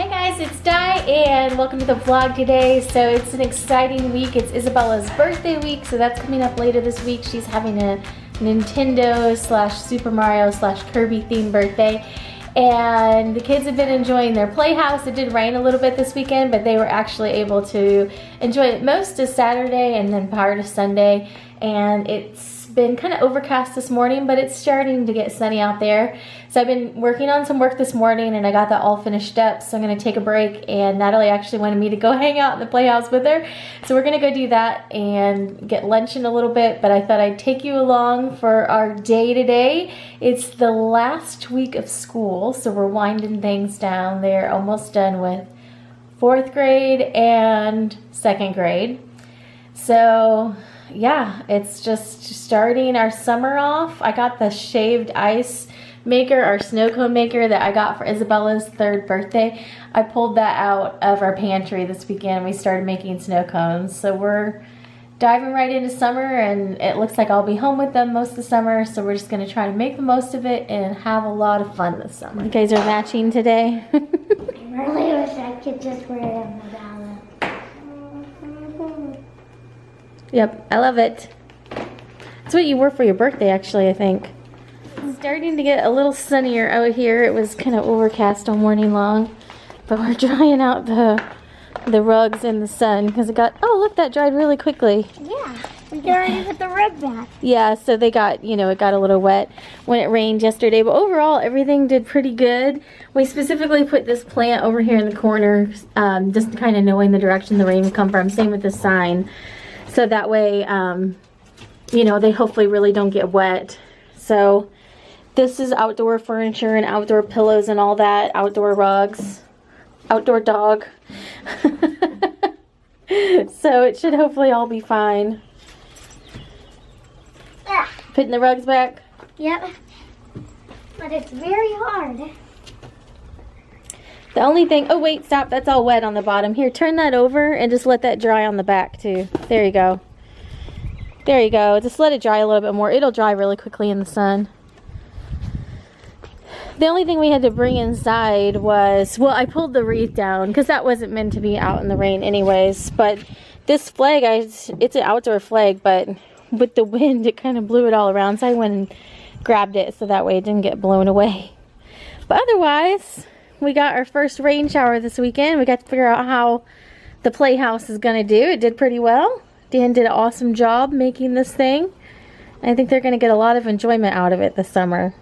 Hey guys, it's Di and welcome to the vlog today. So it's an exciting week. It's Isabella's birthday week, so that's coming up later this week. She's having a Nintendo / Super Mario / Kirby themed birthday. And the kids have been enjoying their playhouse. It did rain a little bit this weekend, but they were actually able to enjoy it most of Saturday and then part of Sunday. And it's been kind of overcast this morning, but it's starting to get sunny out there. So I've been working on some work this morning and I got that all finished up. So I'm gonna take a break, and Natalie actually wanted me to go hang out in the playhouse with her. So we're gonna go do that and get lunch in a little bit, but I thought I'd take you along for our day today. It's the last week of school, so we're winding things down. They're almost done with 4th grade and 2nd grade. So yeah, it's just starting our summer off. I got the shaved ice maker, our snow cone maker that I got for Isabella's 3rd birthday. I pulled that out of our pantry this weekend. We started making snow cones. So we're diving right into summer, and it looks like I'll be home with them most of the summer. So we're just going to try to make the most of it and have a lot of fun this summer. You guys are matching today? I really wish I could just wear it on my ballot. Yep, I love it. It's what you wore for your birthday, actually, I think. It's starting to get a little sunnier out here. It was kind of overcast all morning long, but we're drying out the rugs in the sun because it got, oh look, that dried really quickly. Yeah, we already put the rug back. Yeah, so they got, you know, it got a little wet when it rained yesterday, but overall everything did pretty good. We specifically put this plant over here in the corner, just kind of knowing the direction the rain would come from. Same with the sign. So that way, you know, they hopefully really don't get wet. So this is outdoor furniture and outdoor pillows and all that, outdoor rugs, outdoor dog. So it should hopefully all be fine. Yeah. Putting the rugs back? Yep. But it's very hard. The only thing, oh wait, stop, that's all wet on the bottom. Here, turn that over and just let that dry on the back too. There you go. There you go. Just let it dry a little bit more. It'll dry really quickly in the sun. The only thing we had to bring inside was, well, I pulled the wreath down because that wasn't meant to be out in the rain anyways. But this flag, it's an outdoor flag, but with the wind, it kind of blew it all around. So I went and grabbed it so that way it didn't get blown away. But otherwise, we got our first rain shower this weekend. We got to figure out how the playhouse is going to do. It did pretty well. Dan did an awesome job making this thing. I think they're going to get a lot of enjoyment out of it this summer.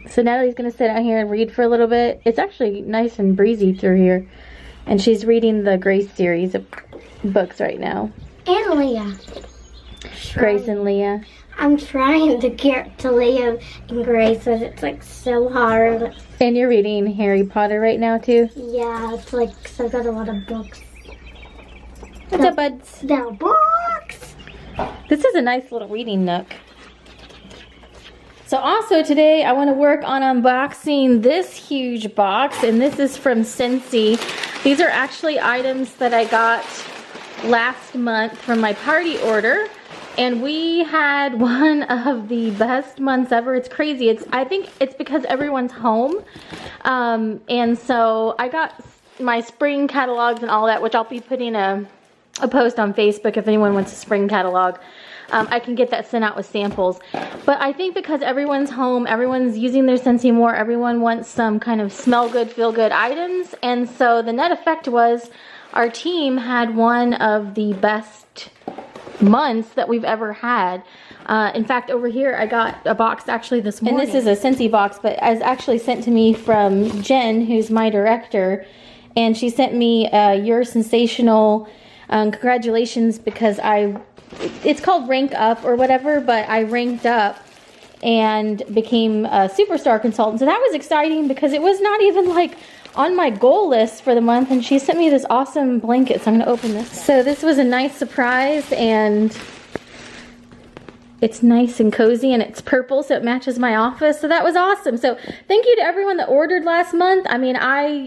So Natalie's going to sit out here and read for a little bit. It's actually nice and breezy through here. And she's reading the Grace series of books right now. And Leah. Grace and Leah. I'm trying to get to Leah and Grace, but it's like so hard. And you're reading Harry Potter right now too? Yeah, it's like, so I've got a lot of books. What's up, buds? The books! This is a nice little reading nook. So also today I want to work on unboxing this huge box, and this is from Scentsy. These are actually items that I got last month from my party order. And we had one of the best months ever. It's crazy. I think it's because everyone's home. And so I got my spring catalogs and all that, which I'll be putting a post on Facebook if anyone wants a spring catalog. I can get that sent out with samples. But I think because everyone's home, everyone's using their Scentsy more, everyone wants some kind of smell good, feel good items. And so the net effect was our team had one of the best months that we've ever had. In fact, over here I got a box actually this morning. And this is a Scentsy box, but it was actually sent to me from Jen, who's my director. And she sent me your sensational congratulations, because it's called rank up or whatever, but I ranked up and became a superstar consultant. So that was exciting because it was not even like on my goal list for the month, and she sent me this awesome blanket, so I'm going to open this. So this was a nice surprise, and it's nice and cozy, and it's purple, so it matches my office, so that was awesome. So thank you to everyone that ordered last month. I mean,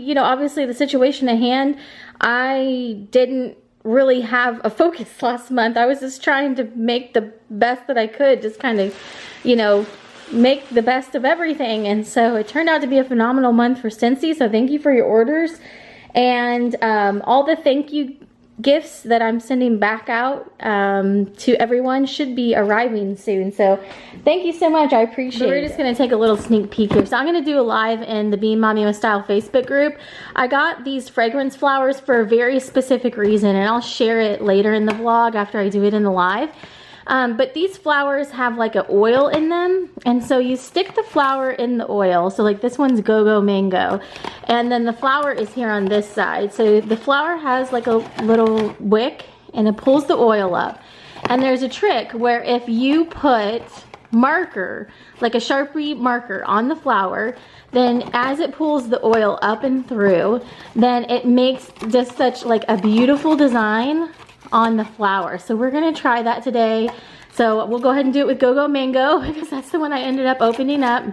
you know, obviously the situation at hand, I didn't really have a focus last month. I was just trying to make the best that I could, just kind of, you know, make the best of everything. And so it turned out to be a phenomenal month for Scentsy. So thank you for your orders. And all the thank you gifts that I'm sending back out to everyone should be arriving soon. So thank you so much. I appreciate it. We're just going to take a little sneak peek here. So I'm going to do a live in the Being Mommy with Style Facebook group. I got these fragrance flowers for a very specific reason, and I'll share it later in the vlog after I do it in the live. But these flowers have like an oil in them, and so you stick the flower in the oil. So like this one's Go-Go Mango, and then the flower is here on this side. So the flower has like a little wick, and it pulls the oil up. And there's a trick where if you put marker, like a Sharpie marker on the flower, then as it pulls the oil up and through, then it makes just such like a beautiful design on the flower. So we're gonna try that today. So we'll go ahead and do it with Go-Go Mango because that's the one I ended up opening up.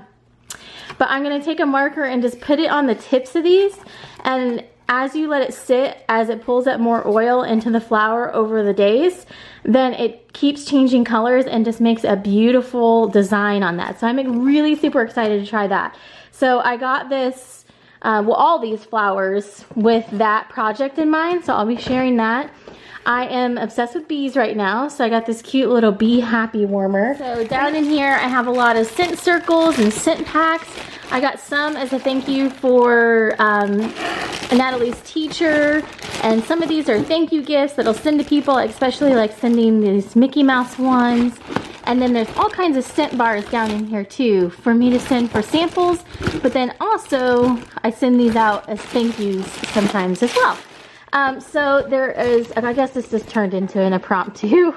But I'm gonna take a marker and just put it on the tips of these, and as you let it sit, as it pulls up more oil into the flower over the days, then it keeps changing colors and just makes a beautiful design on that. So I'm really super excited to try that. So I got this, well, all these flowers with that project in mind, so I'll be sharing that. I am obsessed with bees right now, so I got this cute little bee happy warmer. So down in here I have a lot of scent circles and scent packs. I got some as a thank you for Natalie's teacher, and some of these are thank you gifts that I'll send to people, especially like sending these Mickey Mouse ones. And then there's all kinds of scent bars down in here too for me to send for samples, but then also I send these out as thank yous sometimes as well. So there is, I guess this just turned into an impromptu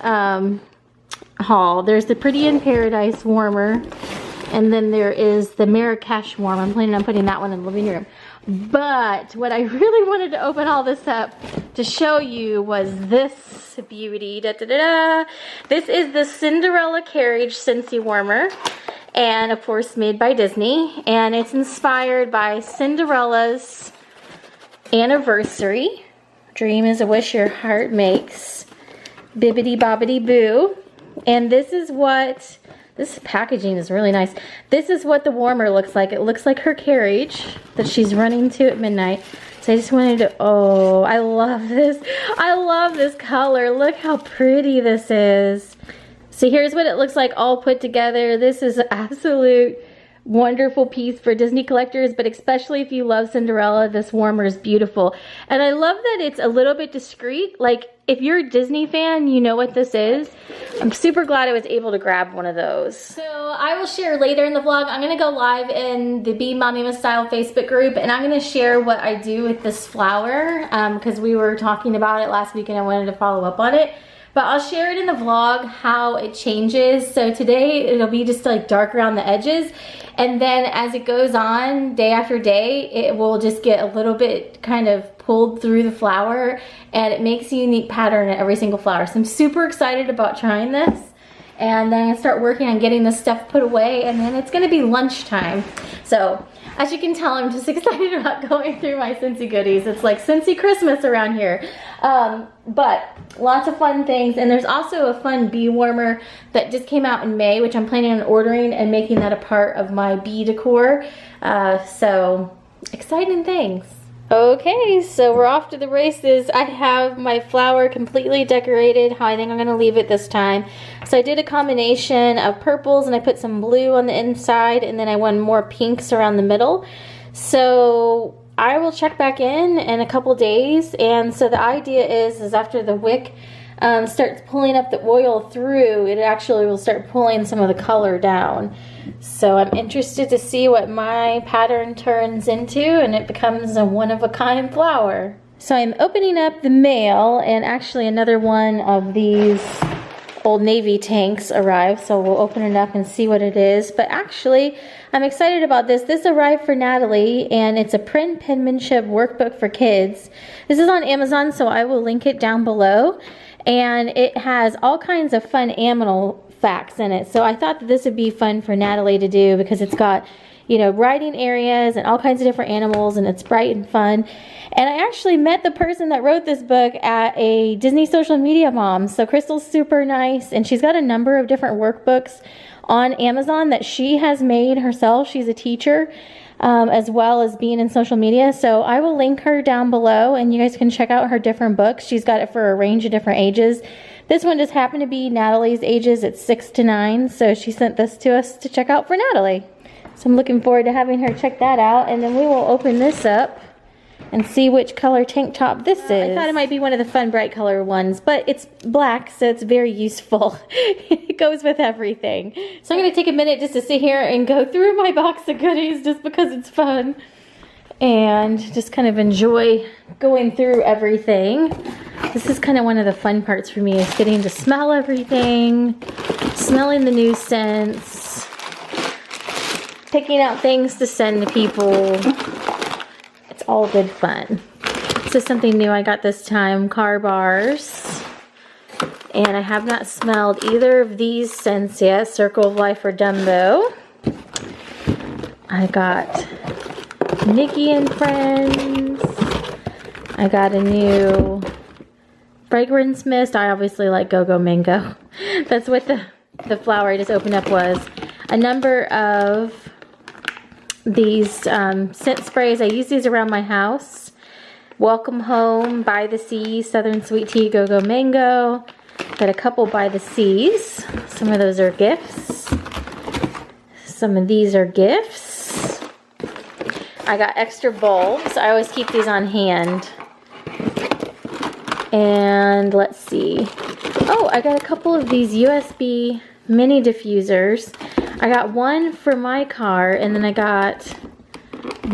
haul. There's the Pretty in Paradise warmer, and then there is the Marrakesh warm. I'm planning on putting that one in the living room. But what I really wanted to open all this up to show you was this beauty. Da, da, da, da. This is the Cinderella Carriage Scentsy warmer, and of course made by Disney, and it's inspired by Cinderella's anniversary. Dream is a wish your heart makes. Bibbidi bobbidi boo. And this is what, this packaging is really nice. This is what the warmer looks like. It looks like her carriage that she's running to at midnight. So I just wanted to, oh, I love this. I love this color. Look how pretty this is. So here's what it looks like all put together. This is an absolute wonderful piece for Disney collectors, but especially if you love Cinderella, this warmer is beautiful. And I love that it's a little bit discreet. Like if you're a Disney fan, you know what this is. I'm super glad I was able to grab one of those. So I will share later in the vlog. I'm gonna go live in the Being Mommy with Style Facebook group, and I'm gonna share what I do with this flower because we were talking about it last week and I wanted to follow up on it. But I'll share it in the vlog how it changes. So today it'll be just like dark around the edges. And then as it goes on day after day, it will just get a little bit kind of pulled through the flower, and it makes a unique pattern in every single flower. So I'm super excited about trying this. And then I'm gonna start working on getting this stuff put away, and then it's gonna be lunchtime. So as you can tell, I'm just excited about going through my Scentsy goodies. It's like Scentsy Christmas around here. But lots of fun things. And there's also a fun bee warmer that just came out in May, which I'm planning on ordering and making that a part of my bee decor. So exciting things. Okay, so we're off to the races. I have my flower completely decorated how I think I'm gonna leave it this time. So I did a combination of purples, and I put some blue on the inside, and then I went more pinks around the middle. So I will check back in a couple days. And so the idea is after the wick starts pulling up the oil through, it actually will start pulling some of the color down. So I'm interested to see what my pattern turns into, and it becomes a one-of-a-kind flower. So I'm opening up the mail, and actually another one of these Old Navy tanks arrived, so we'll open it up and see what it is. But actually, I'm excited about this. This arrived for Natalie, and it's a print penmanship workbook for kids. This is on Amazon, so I will link it down below. And it has all kinds of fun animal facts in it. So I thought that this would be fun for Natalie to do because it's got, you know, writing areas and all kinds of different animals, and it's bright and fun. And I actually met the person that wrote this book at a Disney Social Media Mom. So Crystal's super nice, and she's got a number of different workbooks on Amazon that she has made herself. She's a teacher, as well as being in social media. So I will link her down below, and you guys can check out her different books. She's got it for a range of different ages. This one just happened to be Natalie's ages. It's 6 to 9, so she sent this to us to check out for Natalie. So I'm looking forward to having her check that out, and then we will open this up and see which color tank top this is. I thought it might be one of the fun bright color ones, but it's black, so it's very useful. It goes with everything. So I'm going to take a minute just to sit here and go through my box of goodies just because it's fun. And just kind of enjoy going through everything. This is kind of one of the fun parts for me, is getting to smell everything, smelling the new scents, picking out things to send to people. It's all good fun. This is something new I got this time, car bars. And I have not smelled either of these scents yet, Circle of Life or Dumbo. I got Nikki and Friends. I got a new fragrance mist. I obviously like Go-Go Mango. That's what the flower I just opened up was. A number of these scent sprays. I use these around my house. Welcome Home, By the Seas, Southern Sweet Tea, Go-Go Mango. Got a couple By the Seas. Some of those are gifts. Some of these are gifts. I got extra bulbs. I always keep these on hand. And let's see. Oh, I got a couple of these USB mini diffusers. I got one for my car, and then I got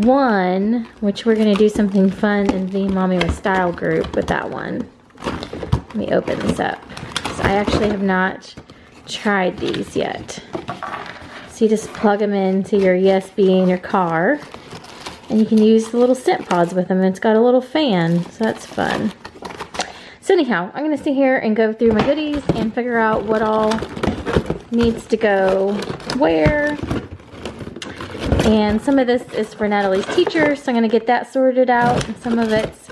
one, which we're going to do something fun in the Mommy with Style group with that one. Let me open this up. So I actually have not tried these yet. So you just plug them into your USB in your car, and you can use the little scent pods with them. It's got a little fan, so that's fun. So anyhow, I'm going to sit here and go through my goodies and figure out what all needs to go where. And some of this is for Natalie's teacher, so I'm going to get that sorted out. And some of it's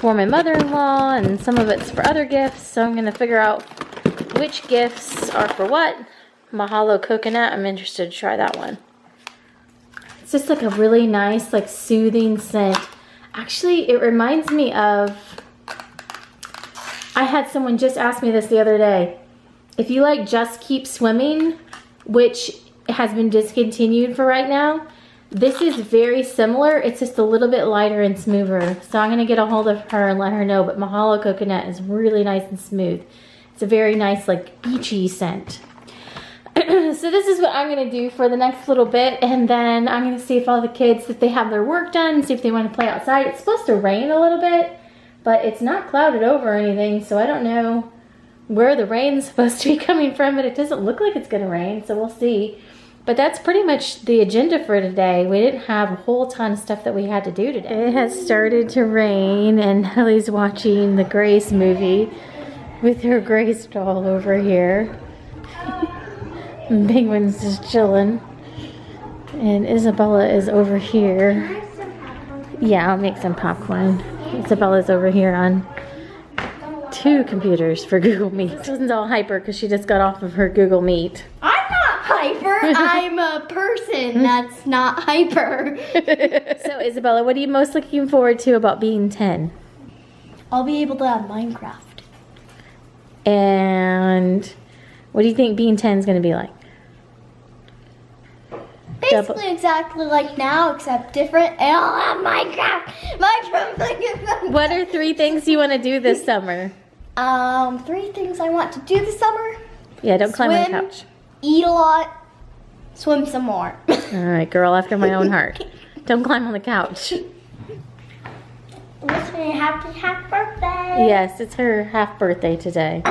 for my mother-in-law, and some of it's for other gifts. So I'm going to figure out which gifts are for what. Mahalo Coconut, I'm interested to try that one. It's just like a really nice, like soothing scent. Actually, it reminds me of, I had someone just ask me this the other day. If you like Just Keep Swimming, which has been discontinued for right now, this is very similar. It's just a little bit lighter and smoother. So I'm going to get a hold of her and let her know. But Mahalo Coconut is really nice and smooth. It's a very nice, like, beachy scent. So this is what I'm going to do for the next little bit. And then I'm going to see if all the kids, if they have their work done, see if they want to play outside. It's supposed to rain a little bit, but it's not clouded over or anything. So I don't know where the rain's supposed to be coming from, but it doesn't look like it's going to rain. So we'll see. But that's pretty much the agenda for today. We didn't have a whole ton of stuff that we had to do today. It has started to rain, and Ellie's watching the Grace movie with her Grace doll over here. Penguin's just chilling. And Isabella is over here. Yeah, I'll make some popcorn. Isabella's over here on 2 computers for Google Meet. She's all hyper because she just got off of her Google Meet. I'm not hyper. I'm a person that's not hyper. So Isabella, what are you most looking forward to about being 10? I'll be able to have Minecraft. And what do you think being 10 is going to be like? Basically exactly like now, except different, and I'll have Minecraft. What are 3 things you want to do this summer? 3 things I want to do this summer. Yeah, don't climb on the Swim, couch. Eat a lot, swim some more. All right, girl after my own heart. Don't climb on the couch. Wish me a happy birthday. Yes, it's her half birthday today.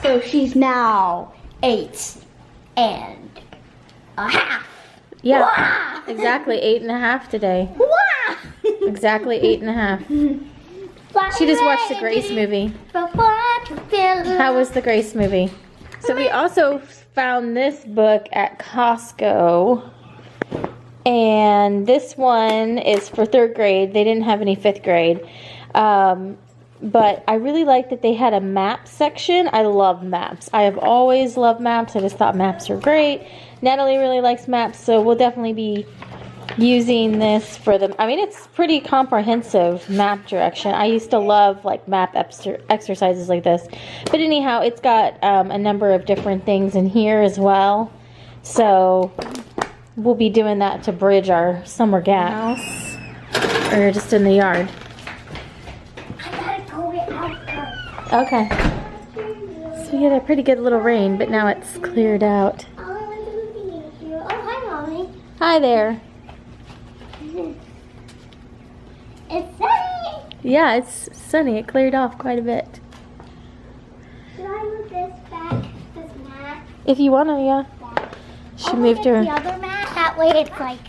So she's now 8 and a half. Yeah, Wah! exactly 8.5 today. Wah! Exactly 8.5. She just watched the Grace movie. How was the Grace movie? So we also found this book at Costco. And this one is for 3rd grade. They didn't have any 5th grade. But I really like that they had a map section. I love maps. I have always loved maps. I just thought maps are great. Natalie really likes maps, so we'll definitely be using this for them. I mean, it's pretty comprehensive map direction. I used to love like map exercises like this. But anyhow, it's got a number of different things in here as well. So we'll be doing that to bridge our summer gap. House, or just in the yard. Okay. So we had a pretty good little rain, but now it's cleared out. Oh, hi, Mommy. Hi there. It's sunny. Yeah, it's sunny. It cleared off quite a bit. Should I move this back, this mat? If you want to, yeah. She moved her. The other mat. That way it's like...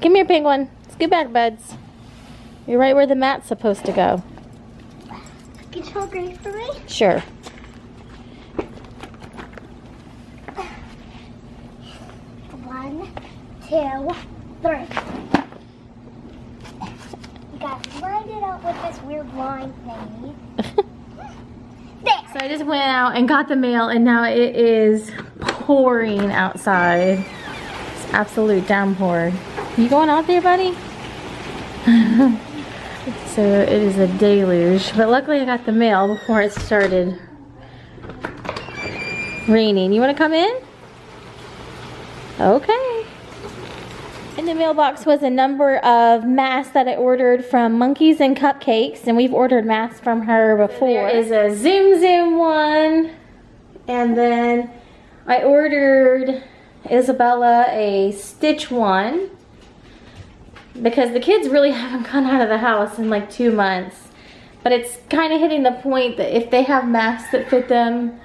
Come here, penguin. Scoot back, buds. You're right where the mat's supposed to go. Can you hold Grace for me? Sure. One, two, three. You gotta line it up with this weird line thingy. So I just went out and got the mail, and now it is pouring outside. It's absolute downpour. You going out there, buddy? So it is a deluge, but luckily I got the mail before it started raining. You want to come in? Okay. In the mailbox was a number of masks that I ordered from Monkeys and Cupcakes, and we've ordered masks from her before. There is a Zoom Zoom one, and then I ordered Isabella a Stitch one, because the kids really haven't gone out of the house in like 2 months. But it's kind of hitting the point that if they have masks that fit them,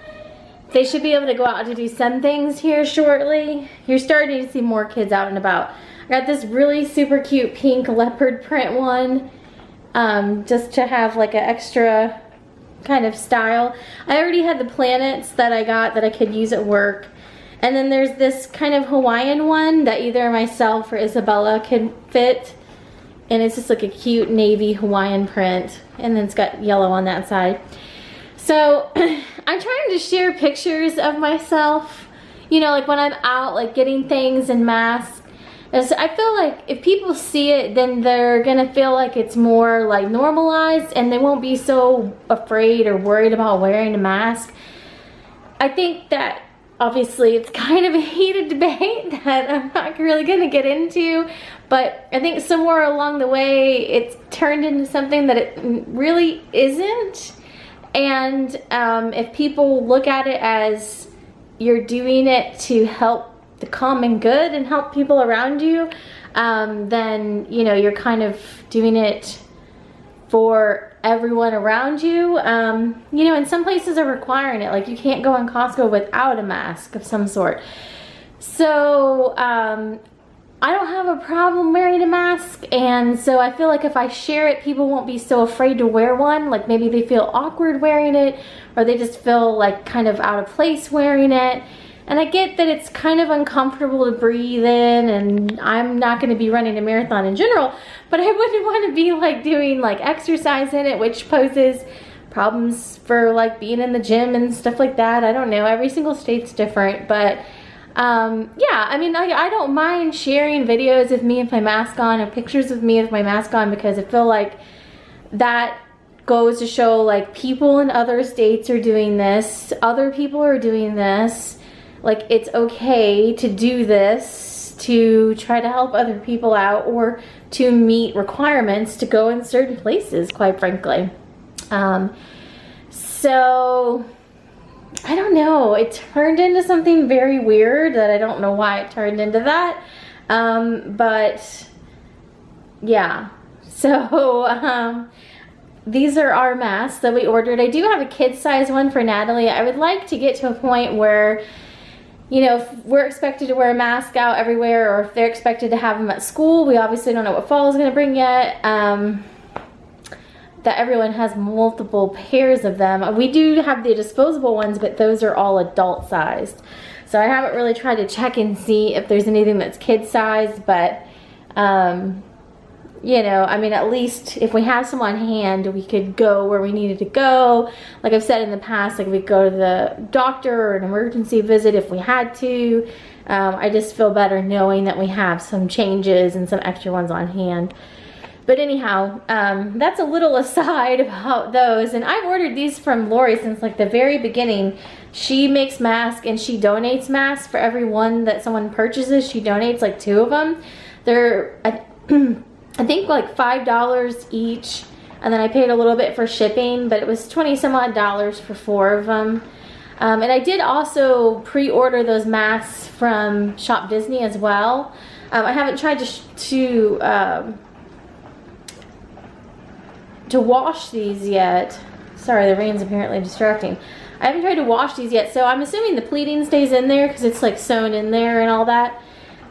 they should be able to go out to do some things here shortly. You're starting to see more kids out and about. I got this really super cute pink leopard print one, just to have like an extra kind of style. I already had the planets that I got that I could use at work. And then there's this kind of Hawaiian one that either myself or Isabella can fit. And it's just like a cute navy Hawaiian print. And then it's got yellow on that side. So I'm trying to share pictures of myself, you know, like when I'm out like getting things and masks. I feel like if people see it, then they're gonna feel like it's more like normalized, and they won't be so afraid or worried about wearing a mask. I think that obviously it's kind of a heated debate that I'm not really going to get into, but I think somewhere along the way it's turned into something that it really isn't. And if people look at it as you're doing it to help the common good and help people around you, then you know you're kind of doing it for everyone around you. You know, and some places are requiring it. Like you can't go in Costco without a mask of some sort. So I don't have a problem wearing a mask, and so I feel like if I share it, people won't be so afraid to wear one. Like maybe they feel awkward wearing it, or they just feel like kind of out of place wearing it. And I get that it's kind of uncomfortable to breathe in, and I'm not going to be running a marathon in general, but I wouldn't want to be like doing like exercise in it, which poses problems for like being in the gym and stuff like that. I don't know, every single state's different, but yeah, I mean, I don't mind sharing videos of me with my mask on, or pictures of me with my mask on, because I feel like that goes to show like people in other states are doing this, other people are doing this. Like it's okay to do this to try to help other people out, or to meet requirements to go in certain places, quite frankly. So I don't know, it turned into something very weird that I don't know why it turned into that. But yeah, so these are our masks that we ordered. I do have a kid size one for Natalie. I would like to get to a point where, you know, if we're expected to wear a mask out everywhere, or if they're expected to have them at school, we obviously don't know what fall is going to bring yet, that everyone has multiple pairs of them. We do have the disposable ones, but those are all adult sized. So I haven't really tried to check and see if there's anything that's kid sized, but you know, I mean, at least if we have some on hand, we could go where we needed to go. Like I've said in the past, like we go to the doctor or an emergency visit if we had to. I just feel better knowing that we have some changes and some extra ones on hand. But anyhow, that's a little aside about those. And I've ordered these from Lori since like the very beginning. She makes masks and she donates masks for every one that someone purchases. She donates like 2 of them. They're, I think like $5 each. And then I paid a little bit for shipping, but it was 20 some odd for 4 of them. And I did also pre-order those masks from Shop Disney as well. I haven't tried to wash these yet. Sorry, the rain's apparently distracting. I haven't tried to wash these yet, so I'm assuming the pleating stays in there because it's like sewn in there and all that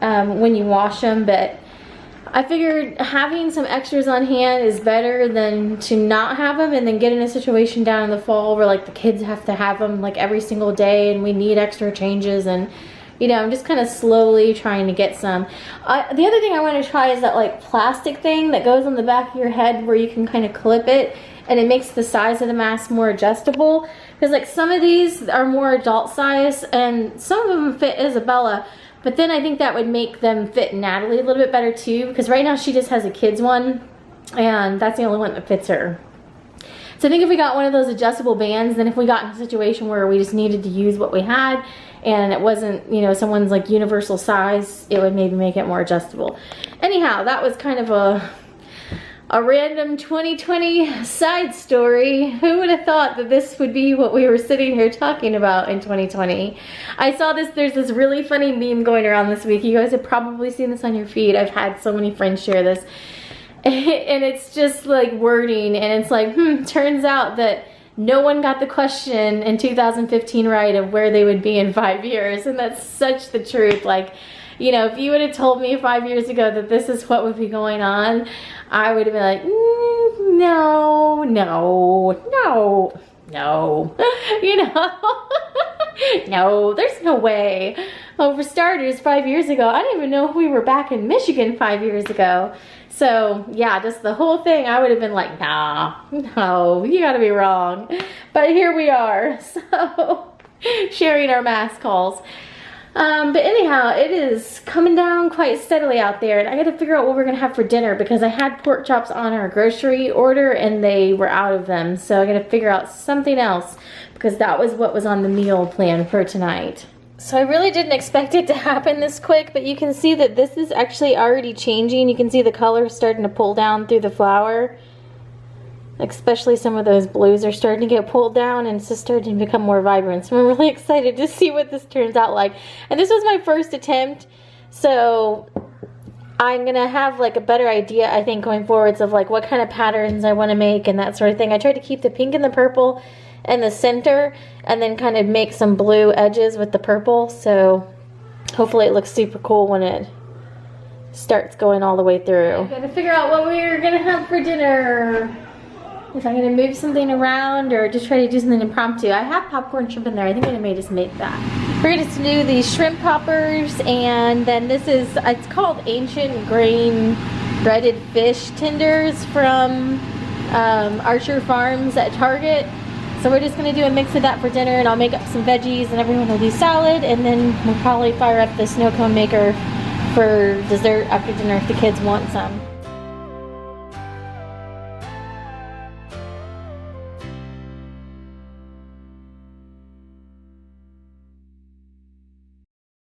when you wash them. But I figured having some extras on hand is better than to not have them and then get in a situation down in the fall where like the kids have to have them like every single day and we need extra changes. And you know, I'm just kind of slowly trying to get some. The other thing I want to try is that like plastic thing that goes on the back of your head where you can kind of clip it and it makes the size of the mask more adjustable. Because like some of these are more adult size and some of them fit Isabella, but then I think that would make them fit Natalie a little bit better too, because right now she just has a kid's one and that's the only one that fits her. So I think if we got one of those adjustable bands, then if we got in a situation where we just needed to use what we had and it wasn't, you know, someone's like universal size, it would maybe make it more adjustable. Anyhow, that was kind of a random 2020 side story. Who would have thought that this would be what we were sitting here talking about in 2020? I saw this, there's this really funny meme going around this week. You guys have probably seen this on your feed. I've had so many friends share this. And it's just like wording and it's like, turns out that no one got the question in 2015 right of where they would be in 5 years. And that's such the truth. Like, you know, if you would have told me 5 years ago that this is what would be going on, I would have been like, no, you know, no, there's no way. Well, for starters, 5 years ago, I didn't even know if we were back in Michigan 5 years ago. So yeah, just the whole thing, I would have been like, nah, no, you gotta be wrong. But here we are, so sharing our mask hauls. But anyhow, it is coming down quite steadily out there, and I gotta figure out what we're gonna have for dinner because I had pork chops on our grocery order and they were out of them. So I gotta figure out something else because that was what was on the meal plan for tonight. So I really didn't expect it to happen this quick, but you can see that this is actually already changing. You can see the color starting to pull down through the flower. Especially some of those blues are starting to get pulled down and it's just starting to become more vibrant. So I'm really excited to see what this turns out like. And this was my first attempt, so I'm gonna have like a better idea, I think, going forwards of like what kind of patterns I want to make and that sort of thing. I tried to keep the pink and the purple in the center and then kind of make some blue edges with the purple, so hopefully it looks super cool when it starts going all the way through. I gotta figure out what we're gonna have for dinner. If I'm gonna move something around or just try to do something impromptu. I have popcorn shrimp in there. I think I may just make that. We're gonna do these shrimp poppers, and then this is, it's called Ancient Grain Breaded Fish Tenders from Archer Farms at Target. So we're just gonna do a mix of that for dinner, and I'll make up some veggies and everyone will do salad, and then we'll probably fire up the snow cone maker for dessert after dinner if the kids want some.